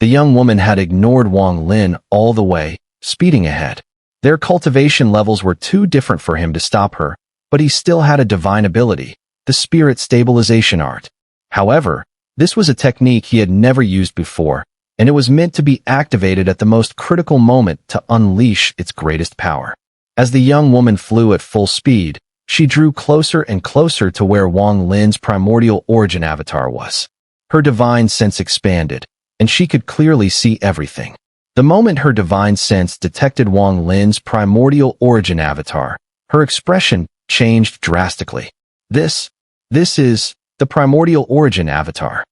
The young woman had ignored Wang Lin all the way, speeding ahead. Their cultivation levels were too different for him to stop her, but he still had a divine ability, the spirit stabilization art. However, this was a technique he had never used before, and it was meant to be activated at the most critical moment to unleash its greatest power. As the young woman flew at full speed, she drew closer and closer to where Wang Lin's primordial origin avatar was. Her divine sense expanded, and she could clearly see everything. The moment her divine sense detected Wang Lin's primordial origin avatar, her expression changed drastically. This is the primordial origin avatar.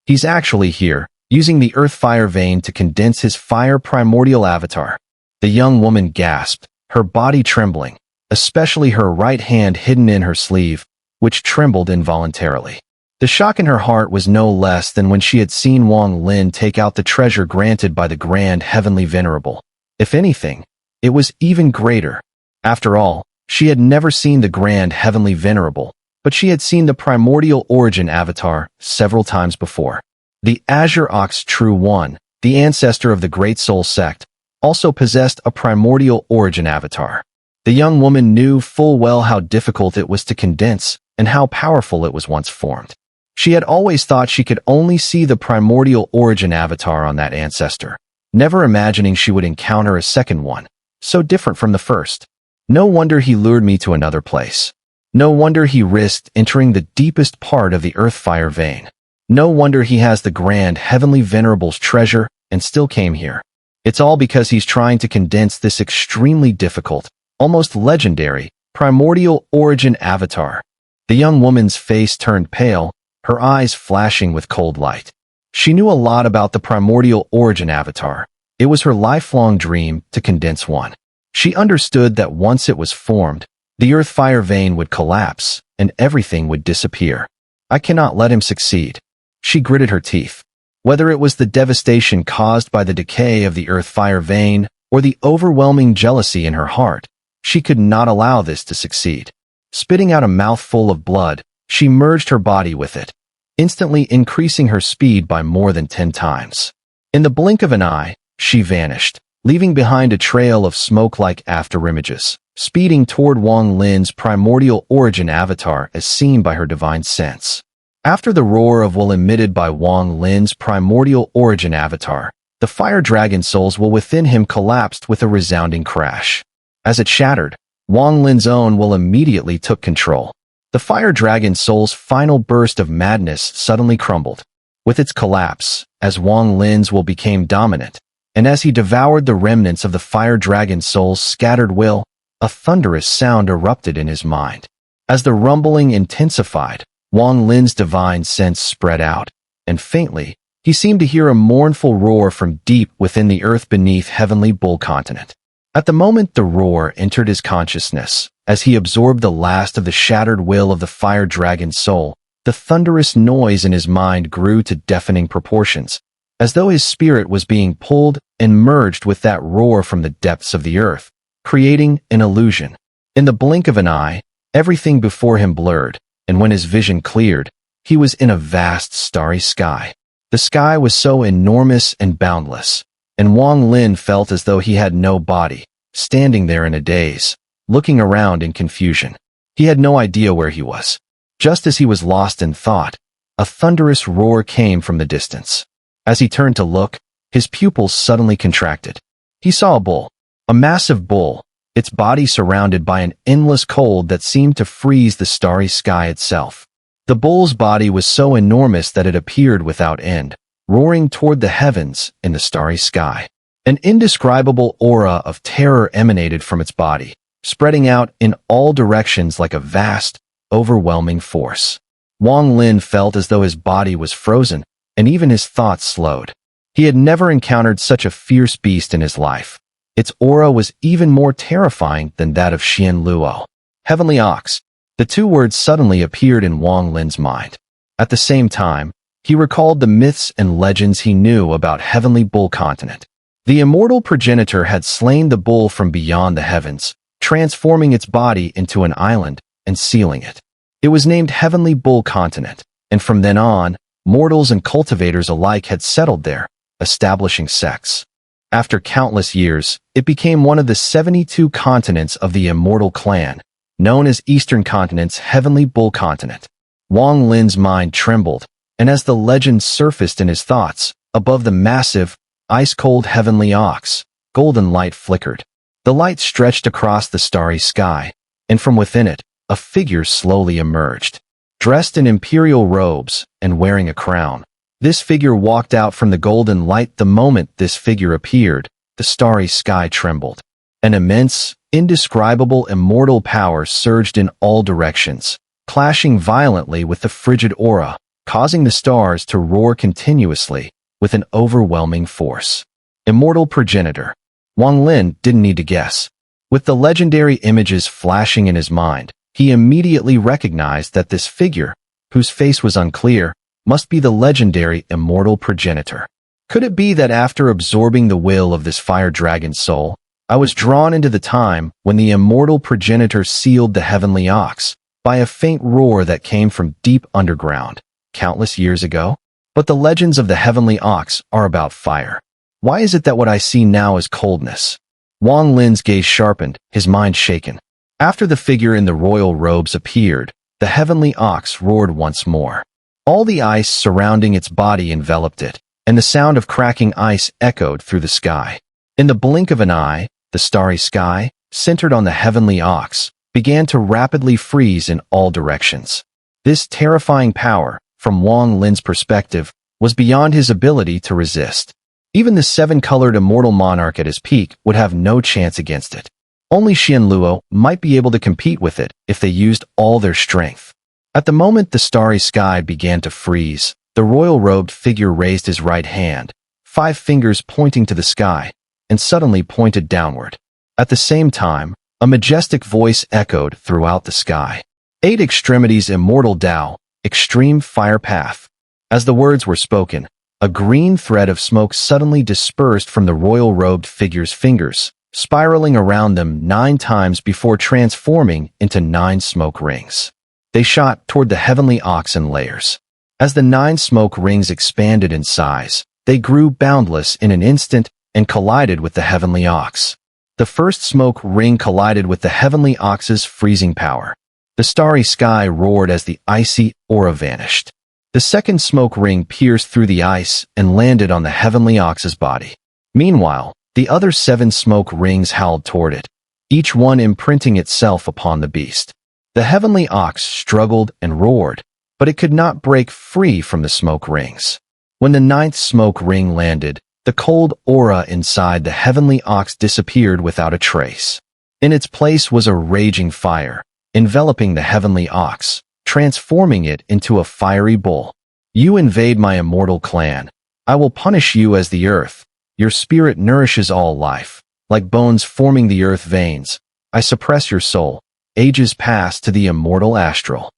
He's actually here, using the earth-fire vein to condense his fire primordial avatar. The young woman gasped, her body trembling, especially her right hand hidden in her sleeve, which trembled involuntarily. The shock in her heart was no less than when she had seen Wang Lin take out the treasure granted by the Grand Heavenly Venerable. If anything, it was even greater. After all, she had never seen the Grand Heavenly Venerable, but she had seen the primordial origin avatar several times before. The Azure Ox True One, the ancestor of the Great Soul sect, also possessed a primordial origin avatar. The young woman knew full well how difficult it was to condense and how powerful it was once formed. She had always thought she could only see the primordial origin avatar on that ancestor, never imagining she would encounter a second one, so different from the first. No wonder he lured me to another place. No wonder he risked entering the deepest part of the earth-fire vein. No wonder he has the Grand Heavenly Venerable's treasure and still came here. It's all because he's trying to condense this extremely difficult, almost legendary, primordial origin avatar. The young woman's face turned pale, her eyes flashing with cold light. She knew a lot about the primordial origin avatar. It was her lifelong dream to condense one. She understood that once it was formed, the earth-fire vein would collapse and everything would disappear. I cannot let him succeed. She gritted her teeth. Whether it was the devastation caused by the decay of the earth-fire vein or the overwhelming jealousy in her heart, she could not allow this to succeed. Spitting out a mouthful of blood, she merged her body with it, instantly increasing her speed by more than 10 times. In the blink of an eye, she vanished, leaving behind a trail of smoke-like afterimages, speeding toward Wang Lin's primordial origin avatar as seen by her divine sense. After the roar of will emitted by Wang Lin's primordial origin avatar, the fire dragon soul's will within him collapsed with a resounding crash. As it shattered, Wang Lin's own will immediately took control. The fire dragon soul's final burst of madness suddenly crumbled. With its collapse, as Wang Lin's will became dominant, and as he devoured the remnants of the fire dragon soul's scattered will, a thunderous sound erupted in his mind. As the rumbling intensified, Wang Lin's divine sense spread out, and faintly, he seemed to hear a mournful roar from deep within the earth beneath Heavenly Bull Continent. At the moment the roar entered his consciousness, as he absorbed the last of the shattered will of the fire dragon soul, the thunderous noise in his mind grew to deafening proportions, as though his spirit was being pulled and merged with that roar from the depths of the earth, creating an illusion. In the blink of an eye, everything before him blurred, and when his vision cleared, he was in a vast starry sky. The sky was so enormous and boundless, and Wang Lin felt as though he had no body, standing there in a daze, looking around in confusion. He had no idea where he was. Just as he was lost in thought, a thunderous roar came from the distance. As he turned to look, his pupils suddenly contracted. He saw a bull, a massive bull, its body surrounded by an endless cold that seemed to freeze the starry sky itself. The bull's body was so enormous that it appeared without end, roaring toward the heavens in the starry sky. An indescribable aura of terror emanated from its body, spreading out in all directions like a vast, overwhelming force. Wang Lin felt as though his body was frozen, and even his thoughts slowed. He had never encountered such a fierce beast in his life. Its aura was even more terrifying than that of Xian Luo. Heavenly Ox. The two words suddenly appeared in Wang Lin's mind. At the same time, he recalled the myths and legends he knew about Heavenly Bull Continent. The immortal progenitor had slain the bull from beyond the heavens, transforming its body into an island and sealing it. It was named Heavenly Bull Continent, and from then on, mortals and cultivators alike had settled there, establishing sects. After countless years, it became one of the 72 continents of the Immortal Clan, known as Eastern Continent's Heavenly Bull Continent. Wang Lin's mind trembled, and as the legend surfaced in his thoughts, above the massive, ice-cold Heavenly Ox, golden light flickered. The light stretched across the starry sky, and from within it, a figure slowly emerged. Dressed in imperial robes and wearing a crown, this figure walked out from the golden light. The moment this figure appeared, the starry sky trembled. An immense, indescribable immortal power surged in all directions, clashing violently with the frigid aura, causing the stars to roar continuously with an overwhelming force. Immortal progenitor. Wang Lin didn't need to guess. With the legendary images flashing in his mind, he immediately recognized that this figure, whose face was unclear, must be the legendary immortal progenitor. Could it be that after absorbing the will of this fire dragon soul, I was drawn into the time when the immortal progenitor sealed the Heavenly Ox by a faint roar that came from deep underground, countless years ago? But the legends of the Heavenly Ox are about fire. Why is it that what I see now is coldness? Wang Lin's gaze sharpened, his mind shaken. After the figure in the royal robes appeared, the Heavenly Ox roared once more. All the ice surrounding its body enveloped it, and the sound of cracking ice echoed through the sky. In the blink of an eye, the starry sky, centered on the Heavenly Ox, began to rapidly freeze in all directions. This terrifying power, from Wang Lin's perspective, was beyond his ability to resist. Even the seven-colored immortal monarch at his peak would have no chance against it. Only Xianluo might be able to compete with it if they used all their strength. At the moment the starry sky began to freeze, the royal-robed figure raised his right hand, 5 fingers pointing to the sky, and suddenly pointed downward. At the same time, a majestic voice echoed throughout the sky. 8 extremities immortal Tao, extreme fire path. As the words were spoken, a green thread of smoke suddenly dispersed from the royal-robed figure's fingers, spiraling around them 9 times before transforming into 9 smoke rings. They shot toward the Heavenly Ox in layers. As the 9 smoke rings expanded in size, they grew boundless in an instant and collided with the Heavenly Ox. The first smoke ring collided with the Heavenly Ox's freezing power. The starry sky roared as the icy aura vanished. The second smoke ring pierced through the ice and landed on the Heavenly Ox's body. Meanwhile, the other 7 smoke rings howled toward it, each one imprinting itself upon the beast. The Heavenly Ox struggled and roared, but it could not break free from the smoke rings. When the 9th smoke ring landed, the cold aura inside the Heavenly Ox disappeared without a trace. In its place was a raging fire, enveloping the Heavenly Ox, transforming it into a fiery bull. You invade my immortal clan. I will punish you as the earth. Your spirit nourishes all life, like bones forming the earth veins. I suppress your soul. Ages pass to the immortal astral.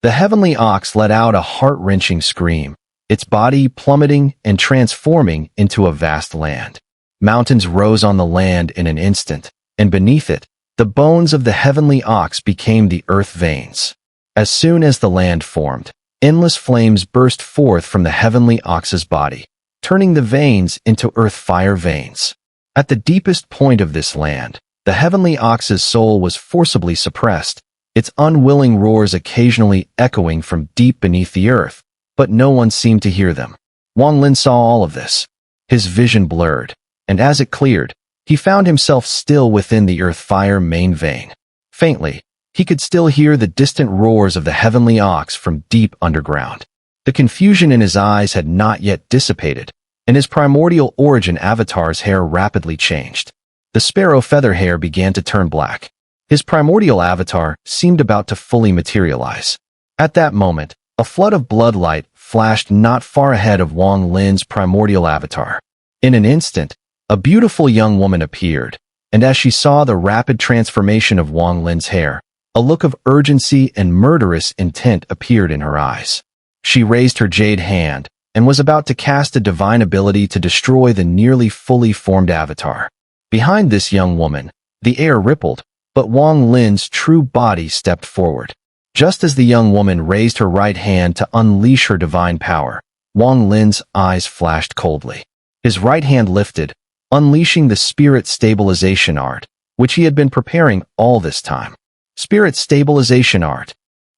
The Heavenly Ox let out a heart-wrenching scream, its body plummeting and transforming into a vast land. Mountains rose on the land in an instant, and beneath it, the bones of the Heavenly Ox became the earth veins. As soon as the land formed, endless flames burst forth from the Heavenly Ox's body, turning the veins into earth fire veins. At the deepest point of this land, the Heavenly Ox's soul was forcibly suppressed, its unwilling roars occasionally echoing from deep beneath the earth, but no one seemed to hear them. Wang Lin saw all of this. His vision blurred, and as it cleared, he found himself still within the earth fire main vein. Faintly, he could still hear the distant roars of the Heavenly Ox from deep underground. The confusion in his eyes had not yet dissipated, and his primordial origin avatar's hair rapidly changed. The sparrow feather hair began to turn black. His primordial avatar seemed about to fully materialize. At that moment, a flood of blood light flashed not far ahead of Wang Lin's primordial avatar. In an instant, a beautiful young woman appeared, and as she saw the rapid transformation of Wang Lin's hair, a look of urgency and murderous intent appeared in her eyes. She raised her jade hand and was about to cast a divine ability to destroy the nearly fully formed avatar. Behind this young woman, the air rippled, but Wang Lin's true body stepped forward. Just as the young woman raised her right hand to unleash her divine power, Wang Lin's eyes flashed coldly. His right hand lifted, unleashing the spirit stabilization art, which he had been preparing all this time. Spirit stabilization art.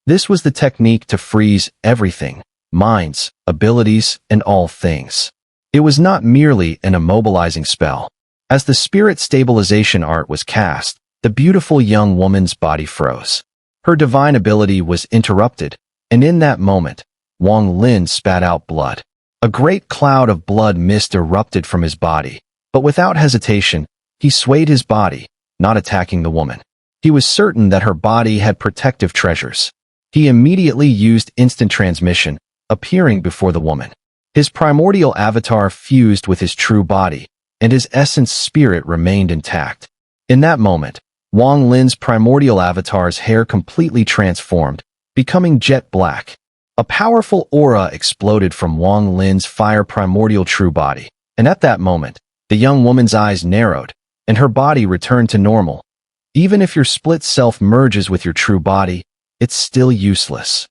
This was the technique to freeze everything, minds, abilities, and all things. It was not merely an immobilizing spell. As the spirit stabilization art was cast, the beautiful young woman's body froze. Her divine ability was interrupted, and in that moment, Wang Lin spat out blood. A great cloud of blood mist erupted from his body, but without hesitation, he swayed his body, not attacking the woman. He was certain that her body had protective treasures. He immediately used instant transmission, appearing before the woman. His primordial avatar fused with his true body, and his essence spirit remained intact. In that moment, Wang Lin's primordial avatar's hair completely transformed, becoming jet black. A powerful aura exploded from Wang Lin's fire primordial true body, and at that moment, the young woman's eyes narrowed, and her body returned to normal. Even if your split self merges with your true body, it's still useless.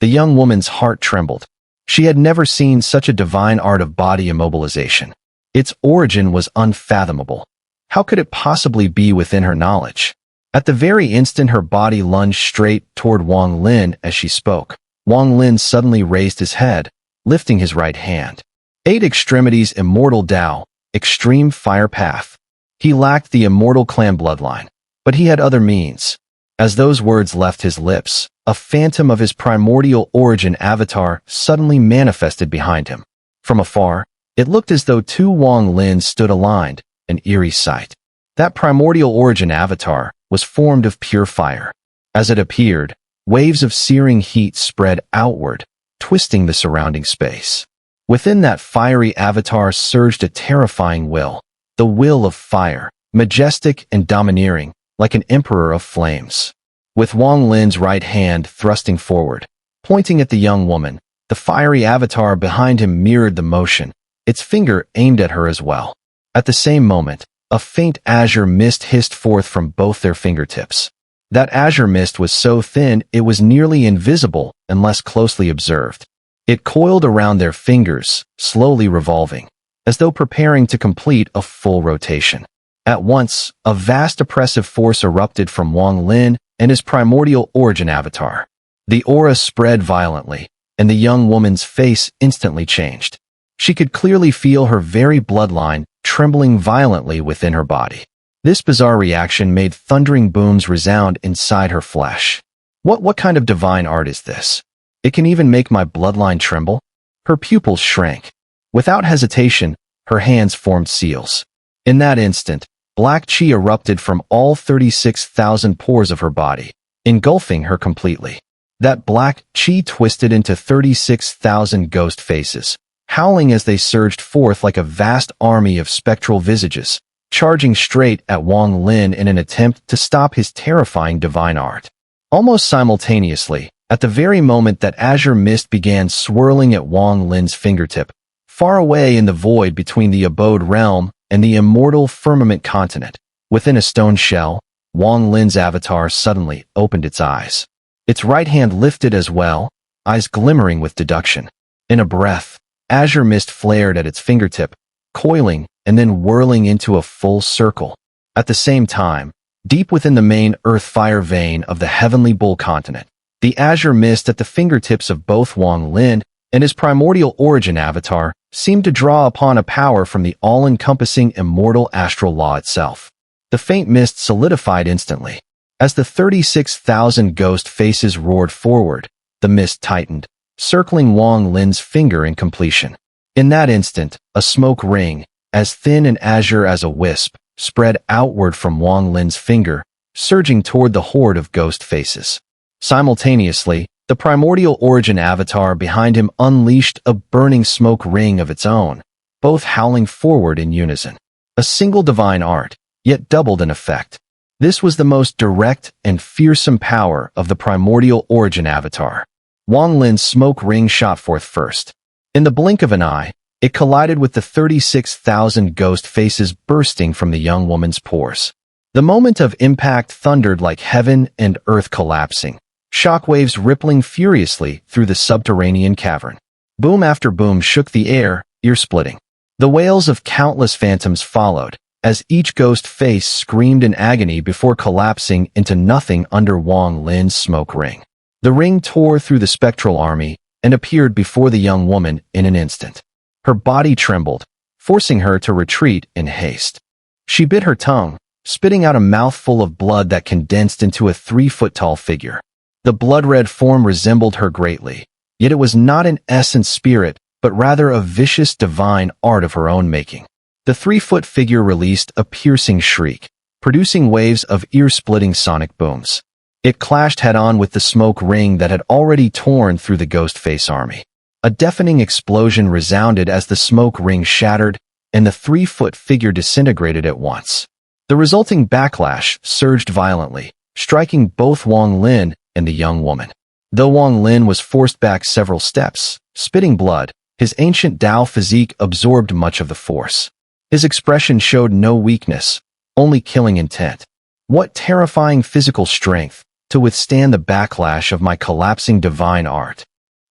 The young woman's heart trembled. She had never seen such a divine art of body immobilization. Its origin was unfathomable. How could it possibly be within her knowledge? At the very instant her body lunged straight toward Wang Lin as she spoke, Wang Lin suddenly raised his head, lifting his right hand. 8 extremities immortal Tao, extreme fire path. He lacked the immortal clan bloodline, but he had other means. As those words left his lips, a phantom of his primordial origin avatar suddenly manifested behind him. From afar, it looked as though 2 Wang Lins stood aligned, an eerie sight. That primordial origin avatar was formed of pure fire. As it appeared, waves of searing heat spread outward, twisting the surrounding space. Within that fiery avatar surged a terrifying will, the will of fire, majestic and domineering, like an emperor of flames. With Wang Lin's right hand thrusting forward, pointing at the young woman, the fiery avatar behind him mirrored the motion, its finger aimed at her as well. At the same moment, a faint azure mist hissed forth from both their fingertips. That azure mist was so thin it was nearly invisible unless closely observed. It coiled around their fingers, slowly revolving, as though preparing to complete a full rotation. At once, a vast oppressive force erupted from Wang Lin and his primordial origin avatar. The aura spread violently, and the young woman's face instantly changed. She could clearly feel her very bloodline trembling violently within her body. This bizarre reaction made thundering booms resound inside her flesh. What kind of divine art is this? It can even make my bloodline tremble? Her pupils shrank. Without hesitation, her hands formed seals. In that instant, black chi erupted from all 36,000 pores of her body, engulfing her completely. That black chi twisted into 36,000 ghost faces, howling as they surged forth like a vast army of spectral visages, charging straight at Wang Lin in an attempt to stop his terrifying divine art. Almost simultaneously, at the very moment that azure mist began swirling at Wang Lin's fingertip, far away in the void between the abode realm and the immortal firmament continent, within a stone shell, Wang Lin's avatar suddenly opened its eyes. Its right hand lifted as well, eyes glimmering with deduction. In a breath, azure mist flared at its fingertip, coiling and then whirling into a full circle. At the same time, deep within the main earth fire vein of the heavenly bull continent, the azure mist at the fingertips of both Wang Lin and his primordial origin avatar seemed to draw upon a power from the all-encompassing immortal astral law itself. The faint mist solidified instantly. As the 36,000 ghost faces roared forward, the mist tightened, circling Wang Lin's finger in completion. In that instant, a smoke ring, as thin and azure as a wisp, spread outward from Wang Lin's finger, surging toward the horde of ghost faces. Simultaneously, the primordial origin avatar behind him unleashed a burning smoke ring of its own, both howling forward in unison. A single divine art, yet doubled in effect. This was the most direct and fearsome power of the primordial origin avatar. Wang Lin's smoke ring shot forth first. In the blink of an eye, it collided with the 36,000 ghost faces bursting from the young woman's pores. The moment of impact thundered like heaven and earth collapsing, shockwaves rippling furiously through the subterranean cavern. Boom after boom shook the air, ear-splitting. The wails of countless phantoms followed, as each ghost face screamed in agony before collapsing into nothing under Wang Lin's smoke ring. The ring tore through the spectral army and appeared before the young woman in an instant. Her body trembled, forcing her to retreat in haste. She bit her tongue, spitting out a mouthful of blood that condensed into a 3-foot-tall figure. The blood-red form resembled her greatly, yet it was not an essence spirit, but rather a vicious divine art of her own making. The 3-foot figure released a piercing shriek, producing waves of ear-splitting sonic booms. It clashed head-on with the smoke ring that had already torn through the ghost face army. A deafening explosion resounded as the smoke ring shattered, and the 3-foot figure disintegrated at once. The resulting backlash surged violently, striking both Wang Lin and the young woman. Though Wang Lin was forced back several steps, spitting blood, his ancient Dao physique absorbed much of the force. His expression showed no weakness, only killing intent. What terrifying physical strength to withstand the backlash of my collapsing divine art.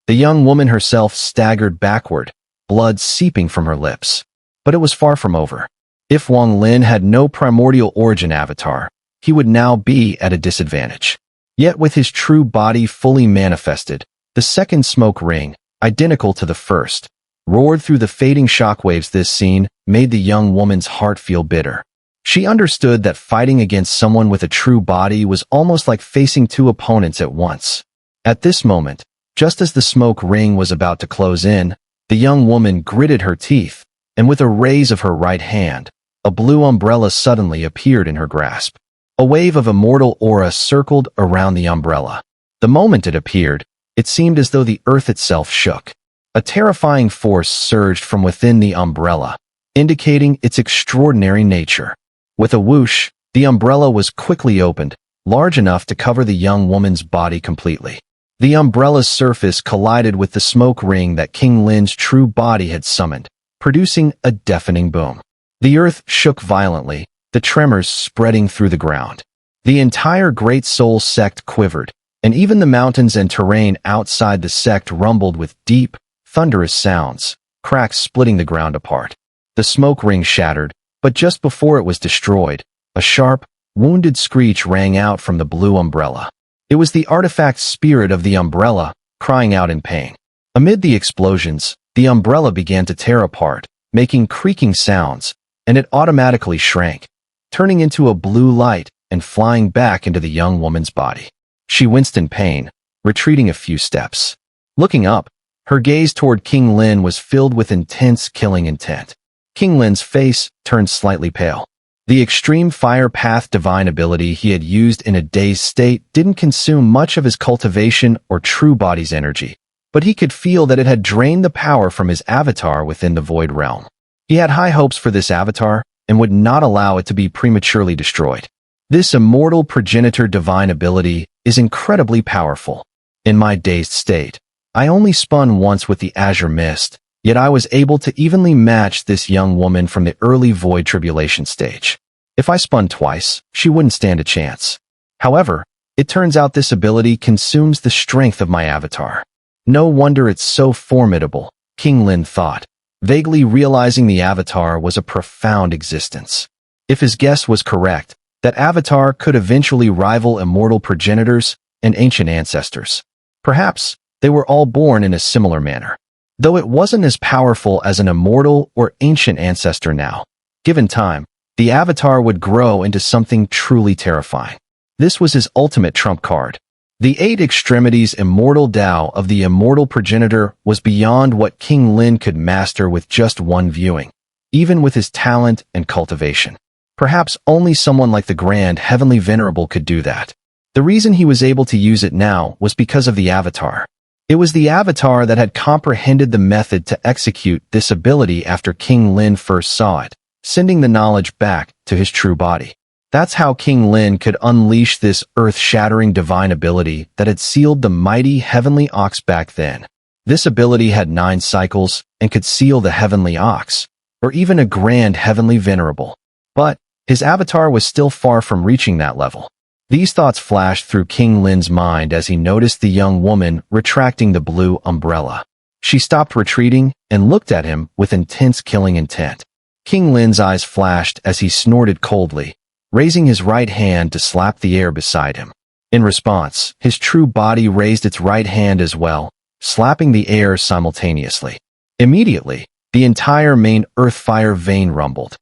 The young woman herself staggered backward, blood seeping from her lips. But it was far from over. If Wang Lin had no primordial origin avatar, he would now be at a disadvantage. Yet with his true body fully manifested, the second smoke ring, identical to the first, roared through the fading shockwaves. This scene made the young woman's heart feel bitter. She understood that fighting against someone with a true body was almost like facing two opponents at once. At this moment, just as the smoke ring was about to close in, the young woman gritted her teeth, and with a raise of her right hand, a blue umbrella suddenly appeared in her grasp. A wave of immortal aura circled around the umbrella. The moment it appeared, it seemed as though the earth itself shook. A terrifying force surged from within the umbrella, indicating its extraordinary nature. With a whoosh, the umbrella was quickly opened, large enough to cover the young woman's body completely. The umbrella's surface collided with the smoke ring that King Lin's true body had summoned, producing a deafening boom. The earth shook violently, the tremors spreading through the ground. The entire Great Soul sect quivered, and even the mountains and terrain outside the sect rumbled with deep, thunderous sounds, cracks splitting the ground apart. The smoke ring shattered, but just before it was destroyed, a sharp, wounded screech rang out from the blue umbrella. It was the artifact spirit of the umbrella, crying out in pain. Amid the explosions, the umbrella began to tear apart, making creaking sounds, and it automatically shrank, turning into a blue light and flying back into the young woman's body. She winced in pain, retreating a few steps. Looking up, her gaze toward King Lin was filled with intense killing intent. King Lin's face turned slightly pale. The extreme fire path divine ability he had used in a dazed state didn't consume much of his cultivation or true body's energy, but he could feel that it had drained the power from his avatar within the void realm. He had high hopes for this avatar and would not allow it to be prematurely destroyed. This immortal progenitor divine ability is incredibly powerful. In my dazed state, I only spun once with the azure mist, yet I was able to evenly match this young woman from the early void tribulation stage. If I spun twice, she wouldn't stand a chance. However, it turns out this ability consumes the strength of my avatar. No wonder it's so formidable, King Lin thought, vaguely realizing the avatar was a profound existence. If his guess was correct, that avatar could eventually rival immortal progenitors and ancient ancestors. Perhaps they were all born in a similar manner. Though it wasn't as powerful as an immortal or ancient ancestor now, given time, the avatar would grow into something truly terrifying. This was his ultimate trump card. The 8 extremities immortal Dao of the immortal progenitor was beyond what King Lin could master with just one viewing, even with his talent and cultivation. Perhaps only someone like the Grand Heavenly Venerable could do that. The reason he was able to use it now was because of the avatar. It was the avatar that had comprehended the method to execute this ability after King Lin first saw it, sending the knowledge back to his true body. That's how King Lin could unleash this earth-shattering divine ability that had sealed the mighty Heavenly Ox back then. This ability had 9 cycles and could seal the Heavenly Ox, or even a Grand Heavenly Venerable. But his avatar was still far from reaching that level. These thoughts flashed through King Lin's mind as he noticed the young woman retracting the blue umbrella. She stopped retreating and looked at him with intense killing intent. King Lin's eyes flashed as he snorted coldly, raising his right hand to slap the air beside him. In response, his true body raised its right hand as well, slapping the air simultaneously. Immediately, the entire main earth-fire vein rumbled.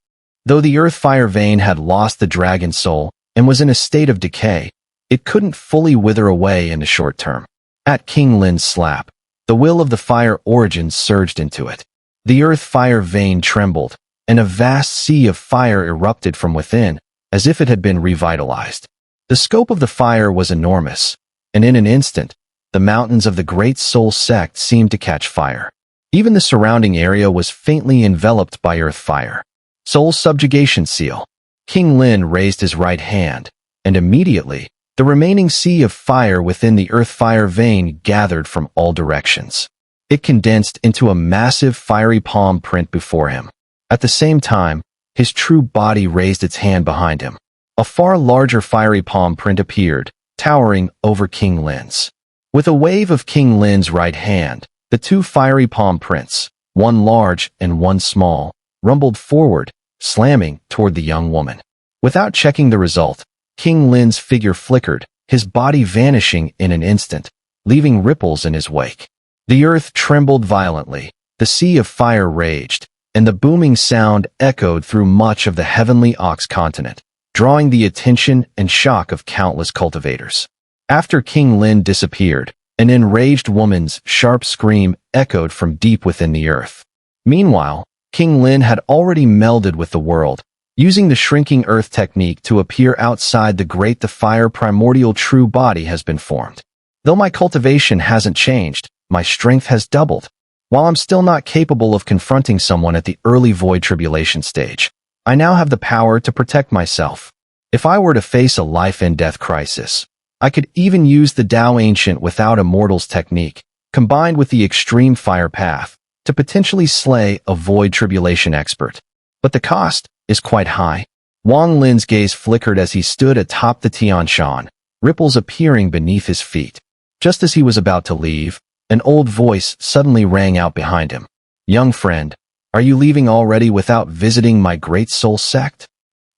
Though the earth-fire vein had lost the dragon soul and was in a state of decay, it couldn't fully wither away in the short term. At King Lin's slap, the will of the fire origins surged into it. The earth-fire vein trembled, and a vast sea of fire erupted from within, as if it had been revitalized. The scope of the fire was enormous, and in an instant, the mountains of the Great Soul sect seemed to catch fire. Even the surrounding area was faintly enveloped by earth fire. Soul subjugation seal. King Lin raised his right hand, and immediately, the remaining sea of fire within the earth fire vein gathered from all directions. It condensed into a massive fiery palm print before him. At the same time, his true body raised its hand behind him. A far larger fiery palm print appeared, towering over King Lin's. With a wave of King Lin's right hand, the two fiery palm prints, one large and one small, rumbled forward, slamming toward the young woman. Without checking the result, King Lin's figure flickered, his body vanishing in an instant, leaving ripples in his wake. The earth trembled violently, the sea of fire raged, and the booming sound echoed through much of the heavenly Ox continent, drawing the attention and shock of countless cultivators. After King Lin disappeared, an enraged woman's sharp scream echoed from deep within the earth. Meanwhile, King Lin had already melded with the world, using the shrinking earth technique to appear outside the fire primordial true body has been formed. Though my cultivation hasn't changed, my strength has doubled. While I'm still not capable of confronting someone at the early void tribulation stage, I now have the power to protect myself. If I were to face a life-and-death crisis, I could even use the Tao Ancient without Immortal's technique, combined with the extreme fire path, to potentially slay a void tribulation expert. But the cost is quite high. Wang Lin's gaze flickered as he stood atop the Tian Shan, ripples appearing beneath his feet. Just as he was about to leave, an old voice suddenly rang out behind him. "Young friend, are you leaving already without visiting my Great Soul sect?"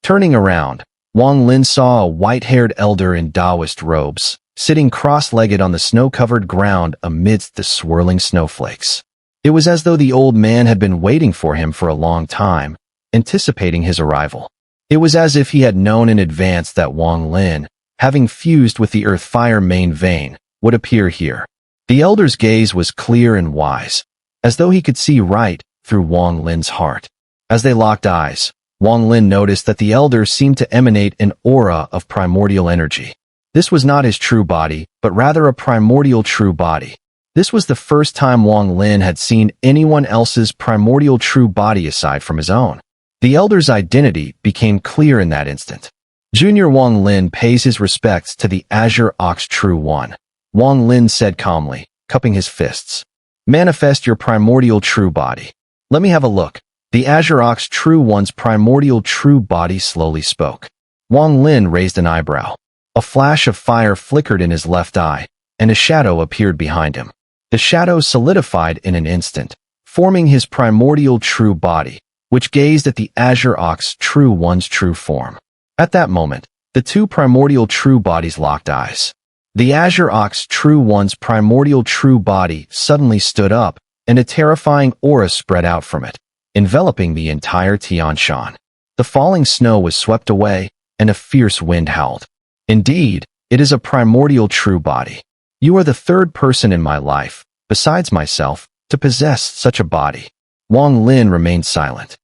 Turning around, Wang Lin saw a white-haired elder in Taoist robes, sitting cross-legged on the snow-covered ground amidst the swirling snowflakes. It was as though the old man had been waiting for him for a long time, anticipating his arrival. It was as if he had known in advance that Wang Lin, having fused with the earth-fire main vein, would appear here. The elder's gaze was clear and wise, as though he could see right through Wang Lin's heart. As they locked eyes, Wang Lin noticed that the elder seemed to emanate an aura of primordial energy. This was not his true body, but rather a primordial true body. This was the first time Wang Lin had seen anyone else's primordial true body aside from his own. The elder's identity became clear in that instant. Junior Wang Lin pays his respects to the Azure Ox True One, Wang Lin said calmly, cupping his fists. "Manifest your primordial true body. Let me have a look." The Azure Ox True One's primordial true body slowly spoke. Wang Lin raised an eyebrow. A flash of fire flickered in his left eye, and a shadow appeared behind him. The shadow solidified in an instant, forming his primordial true body, which gazed at the Azure Ox True One's true form. At that moment, the two primordial true bodies locked eyes. The Azure Ox True One's primordial true body suddenly stood up, and a terrifying aura spread out from it, enveloping the entire Tian Shan. The falling snow was swept away, and a fierce wind howled. Indeed, it is a primordial true body. You are the third person in my life, besides myself, to possess such a body. Wang Lin remained silent.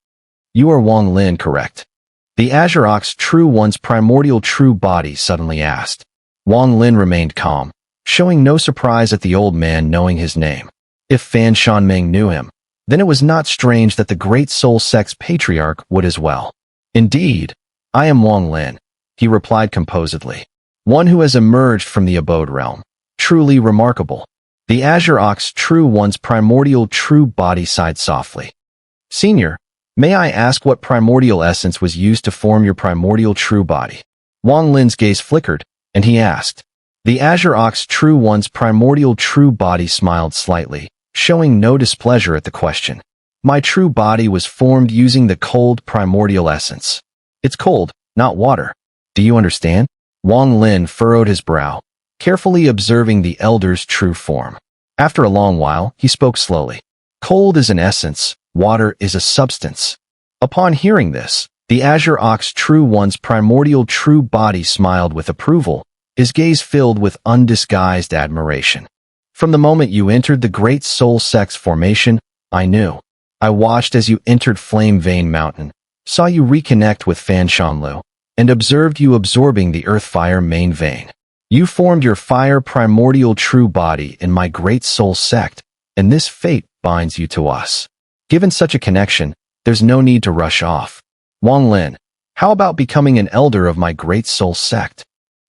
You are Wang Lin, correct? The Azure Ox True One's primordial true body suddenly asked. Wang Lin remained calm, showing no surprise at the old man knowing his name. If Fan Shanmeng knew him, then it was not strange that the Great Soul Sect's patriarch would as well. Indeed, I am Wang Lin, he replied composedly. One who has emerged from the abode realm. Truly remarkable. The Azure Ox True One's primordial true body sighed softly. Senior, may I ask what primordial essence was used to form your primordial true body? Wang Lin's gaze flickered, and he asked. The Azure Ox True One's primordial true body smiled slightly, showing no displeasure at the question. My true body was formed using the cold primordial essence. It's cold, not water. Do you understand? Wang Lin furrowed his brow, carefully observing the elder's true form. After a long while, he spoke slowly. Cold is an essence, water is a substance. Upon hearing this, the Azure Ox True One's primordial true body smiled with approval, his gaze filled with undisguised admiration. From the moment you entered the Great Soul Sect's formation, I knew. I watched as you entered Flame Vein Mountain, saw you reconnect with Fan Shanlu, and observed you absorbing the Earth Fire main vein. You formed your fire primordial true body in my Great Soul Sect, and this fate binds you to us. Given such a connection, there's no need to rush off. Wang Lin, how about becoming an elder of my Great Soul Sect?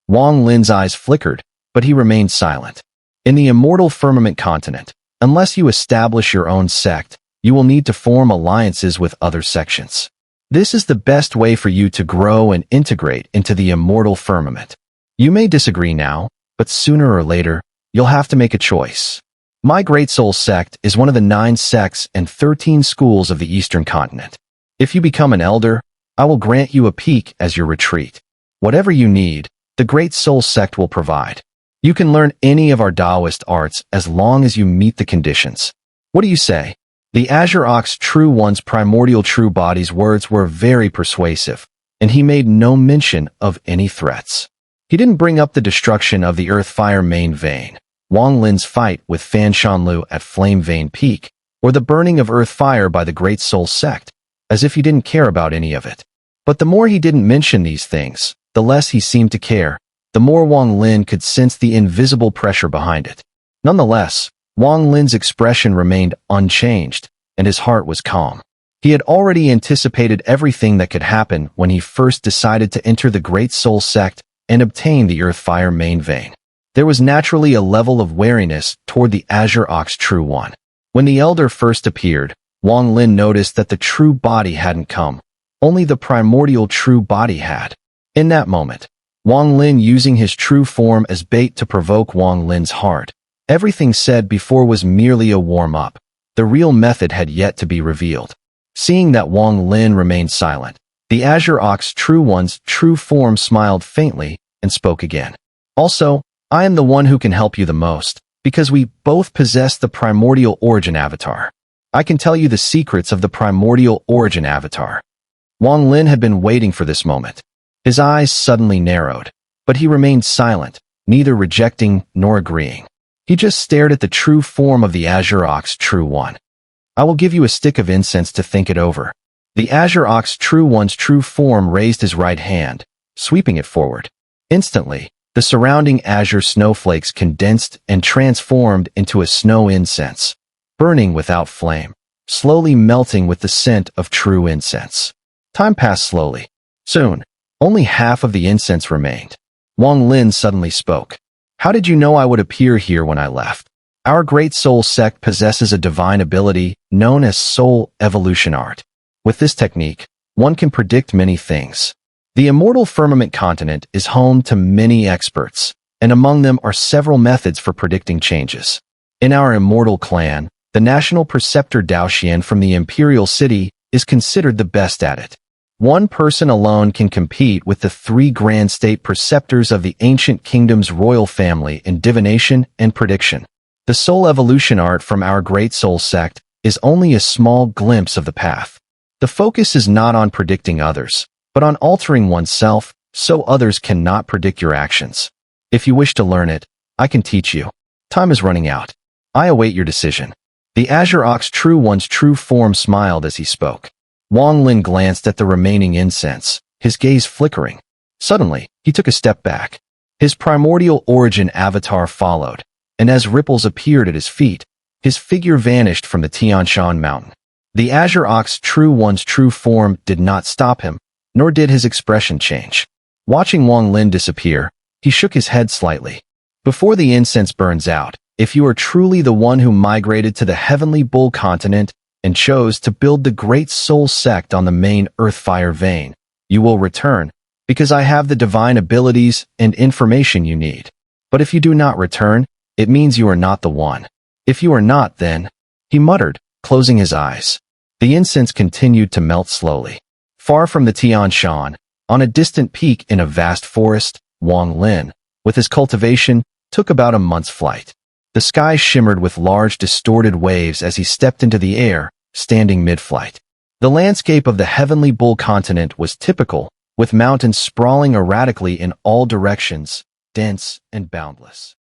Wang Lin's eyes flickered, but he remained silent. In the immortal Firmament continent, unless you establish your own sect, you will need to form alliances with other sections. This is the best way for you to grow and integrate into the immortal Firmament. You may disagree now, but sooner or later, you'll have to make a choice. My Great Soul Sect is one of the 9 sects and 13 schools of the Eastern continent. If you become an elder, I will grant you a peak as your retreat. Whatever you need, the Great Soul Sect will provide. You can learn any of our Taoist arts as long as you meet the conditions. What do you say? The Azure Ox True One's primordial true body's words were very persuasive, and he made no mention of any threats. He didn't bring up the destruction of the Earth Fire main vein, Wang Lin's fight with Fan Shanlu at Flame Vein Peak, or the burning of Earth Fire by the Great Soul Sect, as if he didn't care about any of it. But the more he didn't mention these things, the less he seemed to care, the more Wang Lin could sense the invisible pressure behind it. Nonetheless, Wang Lin's expression remained unchanged, and his heart was calm. He had already anticipated everything that could happen when he first decided to enter the Great Soul Sect and obtain the Earth Fire main vein. There was naturally a level of wariness toward the Azure Ox True One. When the Elder first appeared, Wang Lin noticed that the true body hadn't come. Only the primordial true body had. In that moment, Wang Lin using his true form as bait to provoke Wang Lin's heart. Everything said before was merely a warm-up. The real method had yet to be revealed. Seeing that Wang Lin remained silent, the Azure Ox True One's true form smiled faintly and spoke again. Also, I am the one who can help you the most, because we both possess the primordial origin avatar. I can tell you the secrets of the primordial origin avatar. Wang Lin had been waiting for this moment. His eyes suddenly narrowed, but he remained silent, neither rejecting nor agreeing. He just stared at the true form of the Azure Ox True One. I will give you a stick of incense to think it over. The Azure Ox True One's true form raised his right hand, sweeping it forward. Instantly, the surrounding azure snowflakes condensed and transformed into a snow incense, burning without flame, slowly melting with the scent of true incense. Time passed slowly. Soon, only half of the incense remained. Wang Lin suddenly spoke. How did you know I would appear here when I left? Our Great Soul Sect possesses a divine ability known as Soul Evolution Art. With this technique, one can predict many things. The immortal Firmament continent is home to many experts, and among them are several methods for predicting changes. In our immortal clan, the national preceptor Daoxian from the Imperial City is considered the best at it. One person alone can compete with the 3 grand state preceptors of the ancient kingdom's royal family in divination and prediction. The soul evolution art from our Great Soul Sect is only a small glimpse of the path. The focus is not on predicting others, but on altering oneself so others cannot predict your actions. If you wish to learn it, I can teach you. Time is running out. I await your decision. The Azure Ox True One's true form smiled as he spoke. Wang Lin glanced at the remaining incense, his gaze flickering. Suddenly, he took a step back. His primordial origin avatar followed, and as ripples appeared at his feet, his figure vanished from the Tianshan mountain. The Azure Ox True One's true form did not stop him, nor did his expression change. Watching Wang Lin disappear, he shook his head slightly. Before the incense burns out, if you are truly the one who migrated to the Heavenly Bull continent and chose to build the Great Soul Sect on the main Earth Fire vein, you will return, because I have the divine abilities and information you need. But if you do not return, it means you are not the one. If you are not, then, he muttered, closing his eyes. The incense continued to melt slowly. Far from the Tian Shan, on a distant peak in a vast forest, Wang Lin, with his cultivation, took about a month's flight. The sky shimmered with large distorted waves as he stepped into the air, standing mid-flight. The landscape of the Heavenly Bull continent was typical, with mountains sprawling erratically in all directions, dense and boundless.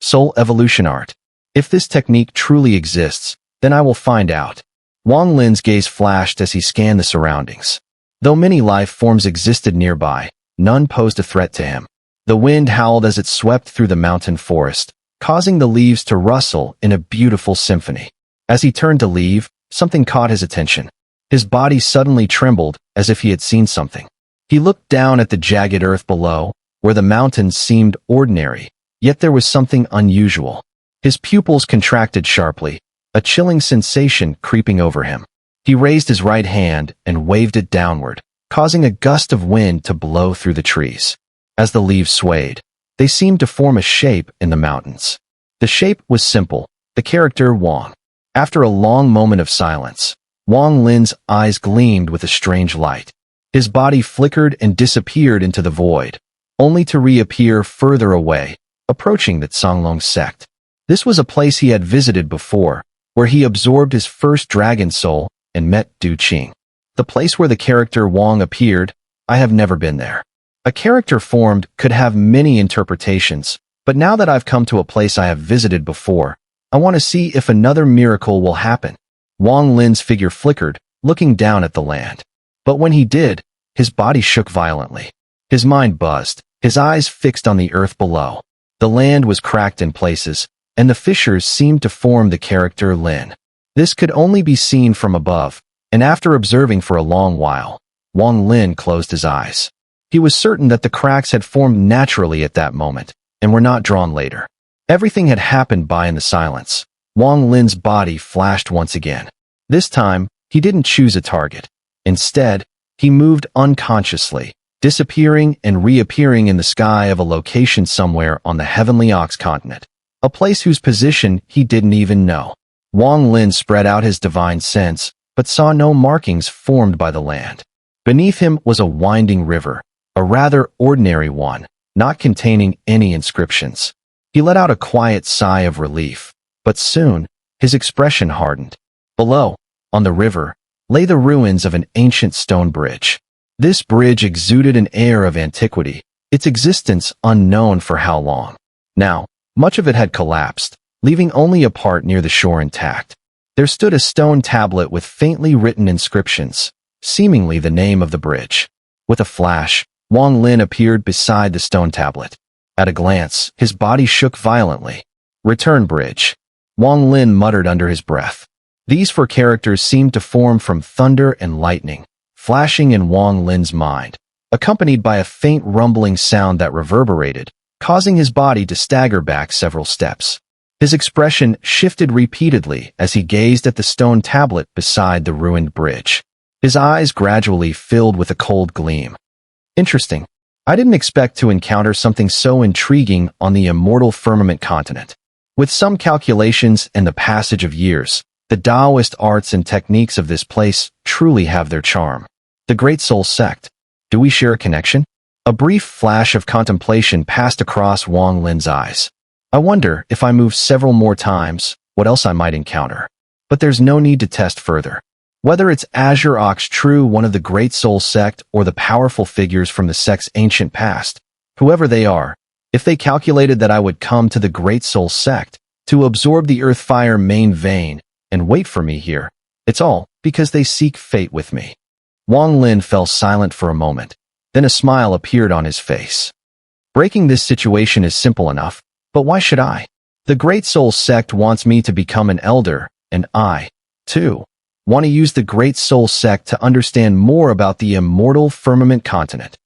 Soul evolution art. If this technique truly exists, then I will find out. Wang Lin's gaze flashed as he scanned the surroundings. Though many life forms existed nearby, none posed a threat to him. The wind howled as it swept through the mountain forest, causing the leaves to rustle in a beautiful symphony. As he turned to leave, something caught his attention. His body suddenly trembled, as if he had seen something. He looked down at the jagged earth below, where the mountains seemed ordinary, yet there was something unusual. His pupils contracted sharply, a chilling sensation creeping over him. He raised his right hand and waved it downward, causing a gust of wind to blow through the trees. As the leaves swayed, they seemed to form a shape in the mountains. The shape was simple, the character Wang. After a long moment of silence, Wang Lin's eyes gleamed with a strange light. His body flickered and disappeared into the void, only to reappear further away, approaching the Xun'er sect. This was a place he had visited before, where he absorbed his first dragon soul and met Du Qing. The place where the character Wang appeared, I have never been there. A character formed could have many interpretations, but now that I've come to a place I have visited before, I want to see if another miracle will happen. Wang Lin's figure flickered, looking down at the land. But when he did, his body shook violently. His mind buzzed, his eyes fixed on the earth below. The land was cracked in places, and the fissures seemed to form the character Lin. This could only be seen from above, and after observing for a long while, Wang Lin closed his eyes. He was certain that the cracks had formed naturally at that moment, and were not drawn later. Everything had happened by in the silence. Wang Lin's body flashed once again. This time, he didn't choose a target. Instead, he moved unconsciously, disappearing and reappearing in the sky of a location somewhere on the Heavenly Ox continent, a place whose position he didn't even know. Wang Lin spread out his divine sense, but saw no markings formed by the land. Beneath him was a winding river, a rather ordinary one, not containing any inscriptions. He let out a quiet sigh of relief, but soon, his expression hardened. Below, on the river, lay the ruins of an ancient stone bridge. This bridge exuded an air of antiquity, its existence unknown for how long. Now, much of it had collapsed, leaving only a part near the shore intact. There stood a stone tablet with faintly written inscriptions, seemingly the name of the bridge. With a flash, Wang Lin appeared beside the stone tablet. At a glance, his body shook violently. Return bridge. Wang Lin muttered under his breath. These four characters seemed to form from thunder and lightning, flashing in Wang Lin's mind, accompanied by a faint rumbling sound that reverberated, causing his body to stagger back several steps. His expression shifted repeatedly as he gazed at the stone tablet beside the ruined bridge. His eyes gradually filled with a cold gleam. Interesting. I didn't expect to encounter something so intriguing on the immortal Firmament continent. With some calculations and the passage of years, the Taoist arts and techniques of this place truly have their charm. The Great Soul Sect. Do we share a connection? A brief flash of contemplation passed across Wang Lin's eyes. I wonder if I move several more times, what else I might encounter. But there's no need to test further. Whether it's Azure Ox True, one of the Great Soul Sect, or the powerful figures from the sect's ancient past, whoever they are, if they calculated that I would come to the Great Soul Sect to absorb the Earth Fire main vein and wait for me here, it's all because they seek fate with me. Wang Lin fell silent for a moment, then a smile appeared on his face. Breaking this situation is simple enough, but why should I? The Great Soul Sect wants me to become an elder, and I, too, want to use the Great Soul Sect to understand more about the immortal Firmament continent.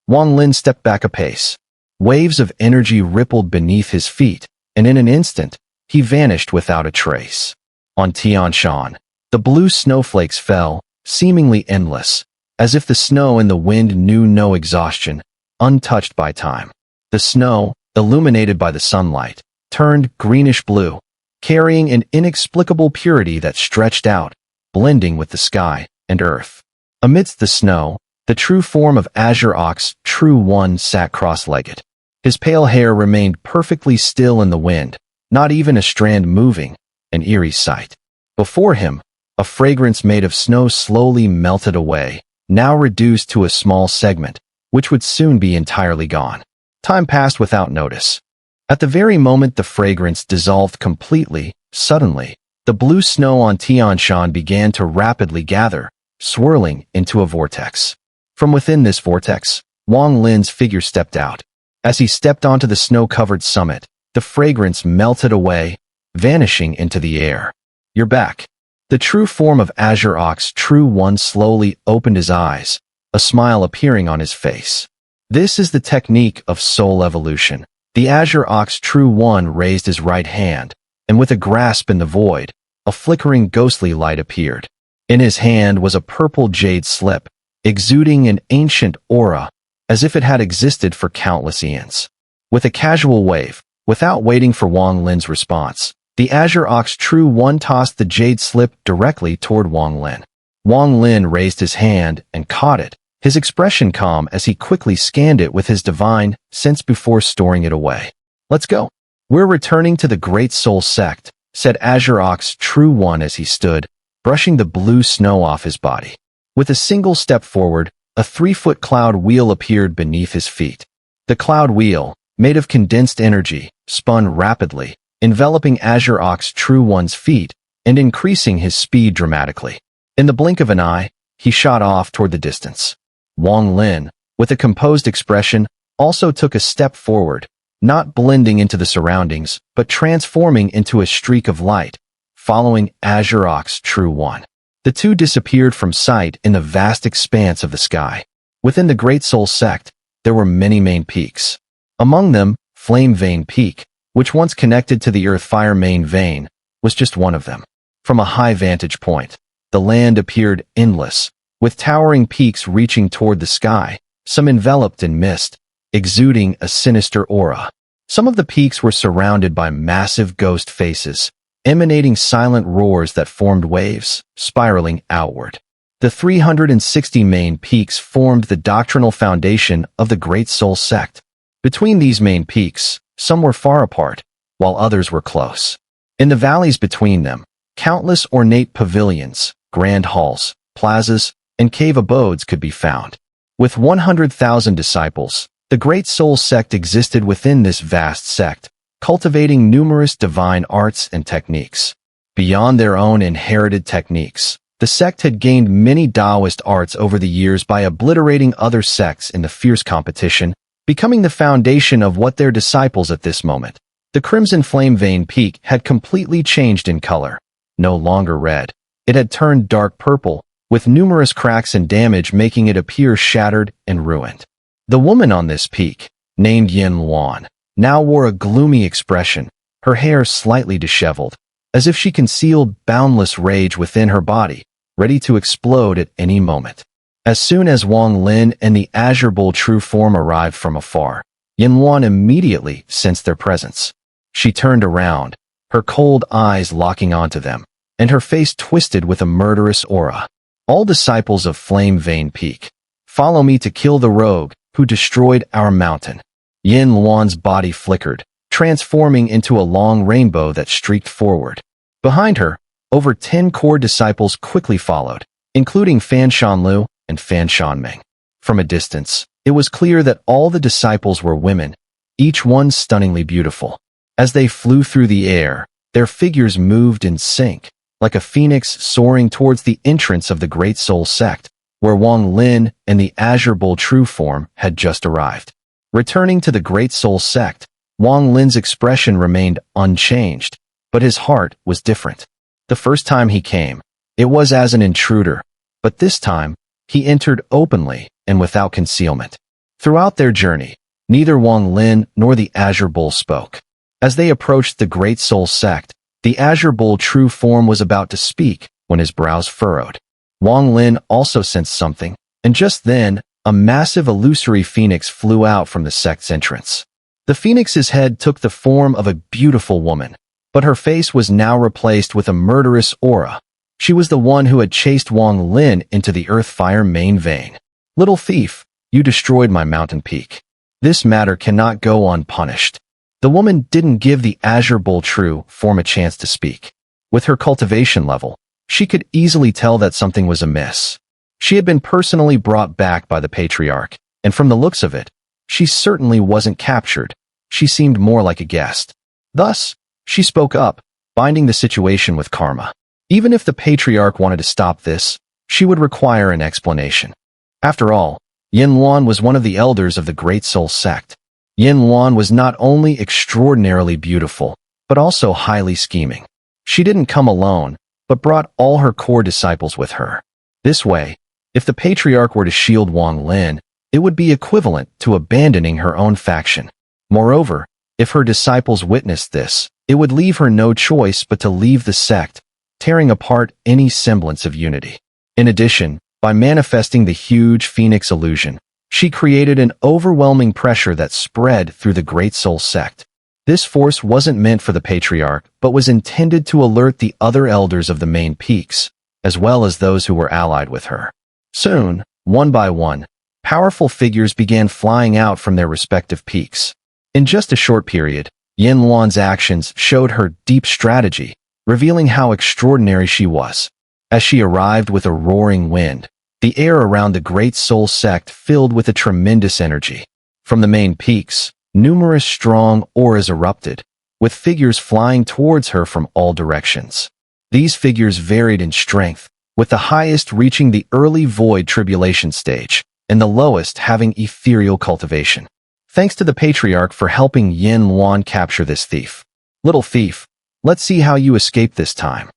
Wang Lin stepped back a pace. Waves of energy rippled beneath his feet, and in an instant, he vanished without a trace. On Tian Shan, the blue snowflakes fell, seemingly endless, as if the snow and the wind knew no exhaustion, untouched by time. The snow, illuminated by the sunlight, turned greenish-blue, carrying an inexplicable purity that stretched out, blending with the sky and earth. Amidst the snow, the true form of Azure Ox, True One, sat cross-legged. His pale hair remained perfectly still in the wind, not even a strand moving, an eerie sight. Before him, a fragrance made of snow slowly melted away, now reduced to a small segment, which would soon be entirely gone. Time passed without notice. At the very moment the fragrance dissolved completely, suddenly, the blue snow on Tianshan began to rapidly gather, swirling into a vortex. From within this vortex, Wang Lin's figure stepped out. As he stepped onto the snow-covered summit, the fragrance melted away, vanishing into the air. "You're back." The true form of Azure Ox, True One, slowly opened his eyes, a smile appearing on his face. This is the technique of soul evolution. The Azure Ox, True One, raised his right hand, and with a grasp in the void, a flickering ghostly light appeared. In his hand was a purple jade slip, exuding an ancient aura, as if it had existed for countless eons. With a casual wave, without waiting for Wang Lin's response, the Azure Ox, True One, tossed the jade slip directly toward Wang Lin. Wang Lin raised his hand and caught it, his expression calm as he quickly scanned it with his divine sense before storing it away. "Let's go. We're returning to the Great Soul Sect," said Azure Ox, True One as he stood, brushing the blue snow off his body. With a single step forward, a 3-foot cloud wheel appeared beneath his feet. The cloud wheel, made of condensed energy, spun rapidly, enveloping Azure Ox, True One's feet and increasing his speed dramatically. In the blink of an eye, he shot off toward the distance. Wang Lin, with a composed expression, also took a step forward, not blending into the surroundings, but transforming into a streak of light, following Azure Ox, True One. The two disappeared from sight in the vast expanse of the sky. Within the Great Soul Sect, there were many main peaks. Among them, Flame Vein Peak, which once connected to the Earth-Fire main vein, was just one of them. From a high vantage point, the land appeared endless, with towering peaks reaching toward the sky, some enveloped in mist, exuding a sinister aura. Some of the peaks were surrounded by massive ghost faces, emanating silent roars that formed waves, spiraling outward. The 360 main peaks formed the doctrinal foundation of the Great Soul Sect. Between these main peaks, some were far apart, while others were close. In the valleys between them, countless ornate pavilions, grand halls, plazas, and cave abodes could be found. With 100,000 disciples, the Great Soul Sect existed within this vast sect, cultivating numerous divine arts and techniques. Beyond their own inherited techniques, the sect had gained many Taoist arts over the years by obliterating other sects in the fierce competition, becoming the foundation of what their disciples at this moment. The Crimson Flame Vein Peak had completely changed in color. No longer red, it had turned dark purple, with numerous cracks and damage making it appear shattered and ruined. The woman on this peak, named Yin Luan, now wore a gloomy expression, her hair slightly disheveled, as if she concealed boundless rage within her body, ready to explode at any moment. As soon as Wang Lin and the Azure Bull True Form arrived from afar, Yin Luan immediately sensed their presence. She turned around, her cold eyes locking onto them, and her face twisted with a murderous aura. "All disciples of Flame Vein Peak, follow me to kill the rogue who destroyed our mountain." Yin Luan's body flickered, transforming into a long rainbow that streaked forward. Behind her, over 10 core disciples quickly followed, including Fan Shanlu and Fan Shanming. From a distance, it was clear that all the disciples were women, each one stunningly beautiful. As they flew through the air, their figures moved in sync, like a phoenix soaring towards the entrance of the Great Soul Sect, where Wang Lin and the Azure Bull True Form had just arrived. Returning to the Great Soul Sect, Wang Lin's expression remained unchanged, but his heart was different. The first time he came, it was as an intruder, but this time, he entered openly and without concealment. Throughout their journey, neither Wang Lin nor the Azure Bull spoke. As they approached the Great Soul Sect, the Azure Bull True Form was about to speak when his brows furrowed. Wang Lin also sensed something, and just then, a massive illusory phoenix flew out from the sect's entrance. The phoenix's head took the form of a beautiful woman, But her face was now replaced with a murderous aura. She was the one who had chased Wang Lin into the Earthfire main vein. Little thief, you destroyed my mountain peak. This matter cannot go unpunished. The woman didn't give the Azure Bull True Form a chance to speak. With her cultivation level, she could easily tell that something was amiss. She had been personally brought back by the patriarch, and from the looks of it, she certainly wasn't captured. She seemed more like a guest. Thus, she spoke up, binding the situation with karma. Even if the patriarch wanted to stop this, she would require an explanation. After all, Yin Luan was one of the elders of the Great Soul sect. Yin Luan was not only extraordinarily beautiful, but also highly scheming. She didn't come alone, but brought all her core disciples with her. This way, if the patriarch were to shield Wang Lin, it would be equivalent to abandoning her own faction. Moreover, if her disciples witnessed this, it would leave her no choice but to leave the sect, tearing apart any semblance of unity. In addition, by manifesting the huge Phoenix illusion, she created an overwhelming pressure that spread through the Great Soul sect. This force wasn't meant for the patriarch, but was intended to alert the other elders of the main peaks, as well as those who were allied with her. Soon, one by one, powerful figures began flying out from their respective peaks. In just a short period, Yin Luan's actions showed her deep strategy, revealing how extraordinary she was. As she arrived with a roaring wind, the air around the Great Soul sect filled with a tremendous energy. From the main peaks, numerous strong auras erupted, with figures flying towards her from all directions. These figures varied in strength, with the highest reaching the early void tribulation stage, and the lowest having ethereal cultivation. Thanks to the patriarch for helping Yin Luan capture this thief. Little thief, let's see how you escape this time.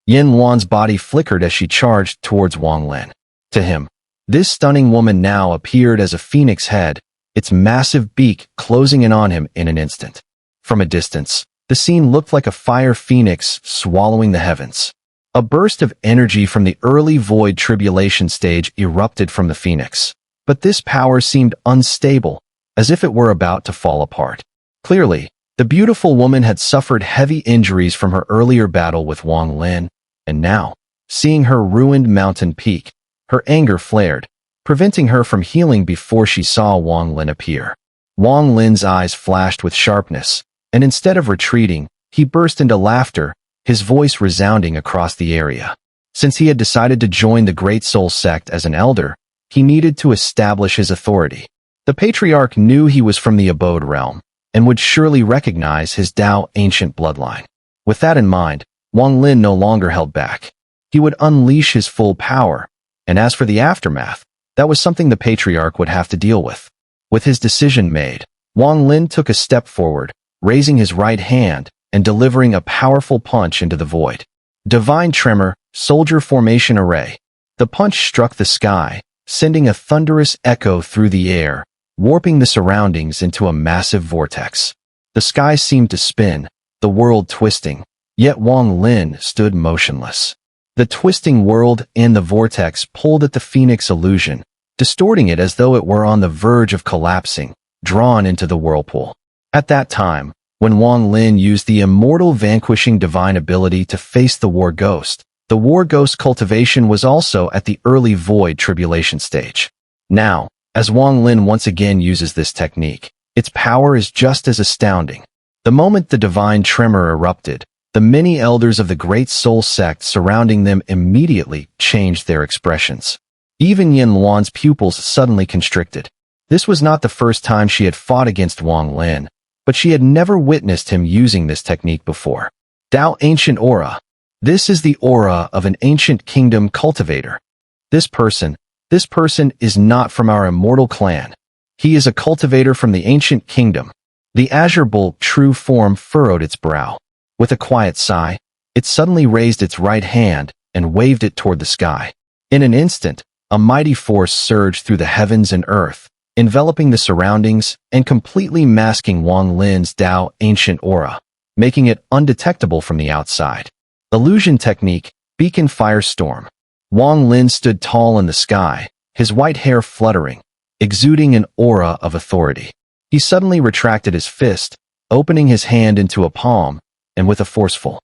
Yin Luan's body flickered as she charged towards Wang Lin. To him, this stunning woman now appeared as a phoenix head, its massive beak closing in on him in an instant. From a distance, the scene looked like a fire phoenix swallowing the heavens. A burst of energy from the early void tribulation stage erupted from the phoenix. But this power seemed unstable, as if it were about to fall apart. Clearly, the beautiful woman had suffered heavy injuries from her earlier battle with Wang Lin, and now, seeing her ruined mountain peak, her anger flared, preventing her from healing before she saw Wang Lin appear. Wang Lin's eyes flashed with sharpness, and instead of retreating, he burst into laughter, his voice resounding across the area. Since he had decided to join the Great Soul sect as an elder, he needed to establish his authority. The patriarch knew he was from the Abode realm, and would surely recognize his Dao ancient bloodline. With that in mind, Wang Lin no longer held back. He would unleash his full power, and as for the aftermath, that was something the patriarch would have to deal with. With his decision made, Wang Lin took a step forward, raising his right hand and delivering a powerful punch into the void. Divine Tremor, Soldier Formation Array. The punch struck the sky, sending a thunderous echo through the air, warping the surroundings into a massive vortex. The sky seemed to spin, the world twisting, yet Wang Lin stood motionless. The twisting world and the vortex pulled at the Phoenix illusion, distorting it as though it were on the verge of collapsing, drawn into the whirlpool. At that time, when Wang Lin used the immortal vanquishing divine ability to face the War Ghost, the War Ghost cultivation was also at the early void tribulation stage. Now, as Wang Lin once again uses this technique, its power is just as astounding. The moment the divine tremor erupted, the many elders of the Great Soul sect surrounding them immediately changed their expressions. Even Yin Luan's pupils suddenly constricted. This was not the first time she had fought against Wang Lin, but she had never witnessed him using this technique before. Dao Ancient Aura. This is the aura of an ancient kingdom cultivator. This person is not from our immortal clan. He is a cultivator from the ancient kingdom. The Azure Bull True Form furrowed its brow. With a quiet sigh, it suddenly raised its right hand and waved it toward the sky. In an instant, a mighty force surged through the heavens and earth, enveloping the surroundings and completely masking Wang Lin's Dao Ancient Aura, making it undetectable from the outside. Illusion Technique, Beacon Firestorm. Wang Lin stood tall in the sky, his white hair fluttering, exuding an aura of authority. He suddenly retracted his fist, opening his hand into a palm, and with a forceful,